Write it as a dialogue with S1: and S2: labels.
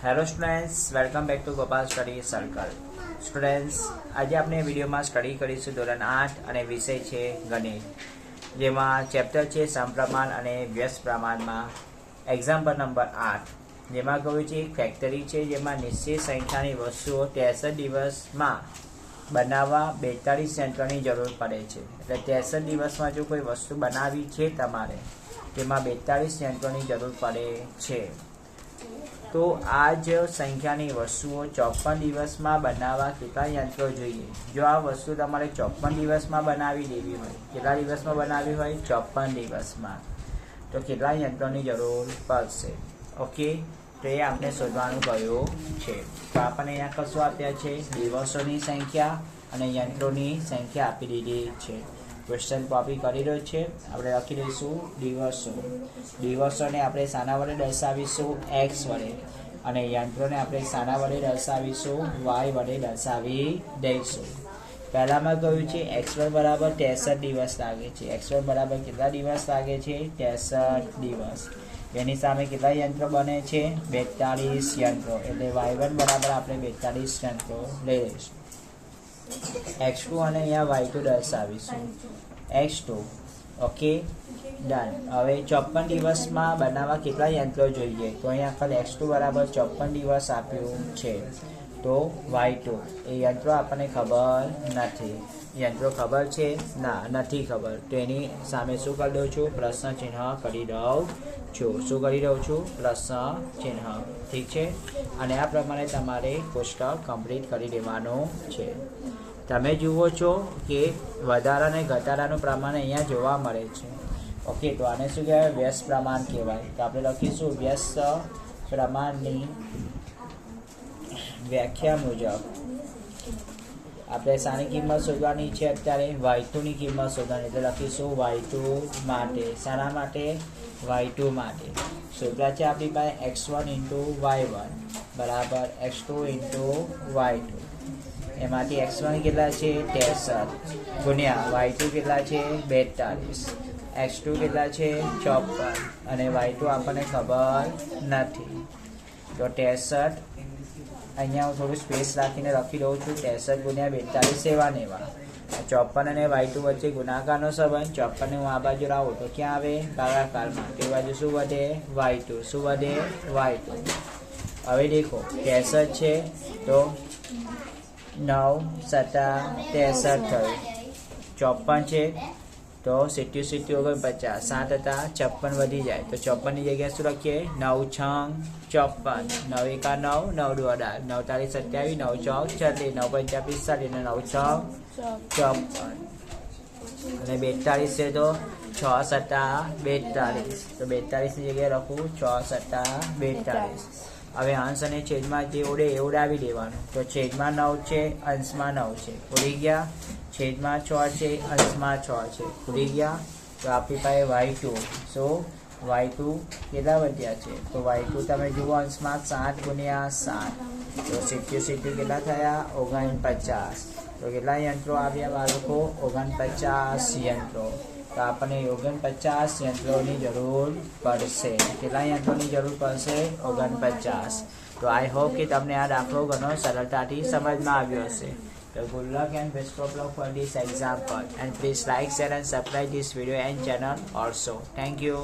S1: Hello students, welcome back to Gopal study circle. Students, આજે આપણે વિડીયોમાં સ્ટડી કરીશું ધોરણ 8 અને વિષય છે ગણિત, જેમાં ચેપ્ટર છે સમપ્રમાણ અને વ્યસ્ત પ્રમાણમાં. એક્ઝામ્પલ નંબર 8, જેમાં કહ્યું છે એક ફેક્ટરી છે જેમાં નિશ્ચિત સંખ્યાની વસ્તુઓ 63 દિવસમાં બનાવવા 42 યંત્રોની જરૂર પડે છે. એટલે 63 દિવસમાં જો કોઈ વસ્તુ બનાવી છે તમારે, તેમાં 42 યંત્રોની જરૂર પડે છે. તો આ જ સંખ્યાની વસ્તુઓ 54 દિવસમાં બનાવવા કેટલા યંત્રો જોઈએ? જો આ વસ્તુ તમારે 54 દિવસમાં બનાવી દેવી હોય, કેટલા દિવસમાં બનાવવી હોય? 54 દિવસમાં. તો કેટલા યંત્રોની જરૂર પડશે? ઓકે, તો એ આપણે શોધવાનું કહ્યું છે. તો આપણને અહીંયા કશું આપ્યા છે? દિવસોની સંખ્યા અને યંત્રોની સંખ્યા આપી દીધી છે. ક્વેશ્ચન કોપી કરી રહ્યો છે. આપણે લખી દઈશું દિવસોને આપણે શાના વડે દર્શાવીશું? એક્સ વડે. અને યંત્રોને આપણે શાના વડે દર્શાવીશું? વાય વડે દર્શાવી દઈશું. પહેલામાં કહ્યું છે x1 બરાબર 63 દિવસ લાગે છે. x1 બરાબર કેટલા દિવસ લાગે છે? 63 દિવસ. એની સામે કેટલા યંત્રો બને છે? 42 યંત્રો. એટલે y1 બરાબર આપણે 42 યંત્રો લઈ લઈશું. x2 અને અહીંયા y2 દર્શાવીશું. x2. Okay, done. હવે 54 દિવસમાં બનાવવા કેટલા યંત્રો જોઈએ? તો અહીંયા ખાલી x2 બરાબર 54 દિવસ આપ્યું છે. તો y2 એ યંત્રો આપણને ખબર નથી. યંત્રો ખબર છે? ના, નથી ખબર. તો એની સામે શું કરી દઉં છું? પ્રશ્ન ચિહ્ન કરી દઉં છું. શું કરી દઉં છું? પ્રશ્ન ચિહ્ન. ઠીક છે. અને આ પ્રમાણે તમારે કોષ્ટક કમ્પ્લીટ કરી દેવાનું છે. તમે જુઓ છો કે વધારા અને ઘટાડાનું પ્રમાણ અહીંયા જોવા મળે છે. ઓકે, તો આને શું કહેવાય? વ્યસ્ત પ્રમાણ કહેવાય. તો આપણે લખીશું વ્યસ્ત પ્રમાણની વ્યાખ્યા મુજબ આપણે શાની કિંમત શોધવાની છે? અત્યારે y2 ની કિંમત શોધવાની. એટલે લખીશું y2 માટે. શાના માટે? y2 માટે. સૂત્ર છે આપણી પાસે x1 × y1 બરાબર x2 × y2. એમાંથી x1 કેટલા છે? 63 ગુણ્યા y2 કેટલા છે? 42. x2 કેટલા છે? 54. અને y2 આપણને ખબર નથી. તો 63 અહીંયા હું થોડું સ્પેસ રાખીને લખી દઉં છું. 63 ગુણ્યા 42 એવા ને એવા. 54 અને y2 વચ્ચે ગુણાકારનો સંબંધ. 54 હું આ બાજુ લાવું તો ક્યાં આવે? ભાગાકારમાં. તે બાજુ શું વધે? y2. શું વધે? y2. હવે દેખો 63 છે તો 9 × 63 થયું. 54 છે તો 77 × 49. 7 હતા, 56 વધી જાય તો 54 ની જગ્યાએ શું લખીએ? 9 × 6 = 54. 9 × 1 = 9, 9 × 2 = 18, 9 × 3 = 27, 9 × 4 = 36, 9 × 5 = 45 અને 9 × 6 = 54. અને 42 છે તો 6 × 7 = 42. તો 42 ની જગ્યાએ લખું 6 × 7 = 42. હવે અંશ અને છેદમાં જે ઉડે એ ઉડાવી દેવાનું. તો છેદમાં 9 છે, અંશમાં 9 છે, ઉડી ગયા. છેદમાં 6 છે, અંશમાં 6 છે, ઉડી ગયા. તો આપણી પાસે y2. સો y2 કેટલા વધ્યા છે? તો y2 તમે જુઓ અંશમાં 7 ગુણ્યા 7. તો 77 કેટલા થયા? 49. તો કેટલા યંત્રો આવ્યા બાળકો? 49 યંત્રો. તો આપણને 49 યંત્રોની જરૂર પડશે. કેટલા યંત્રોની જરૂર પડશે? 49. તો આઈ હોપ કે તમને આ દાખલો ઘણો સરળતાથી સમજમાં આવ્યો હશે. So good luck and best of luck for this example, and please like, share and subscribe this video and channel also. Thank you.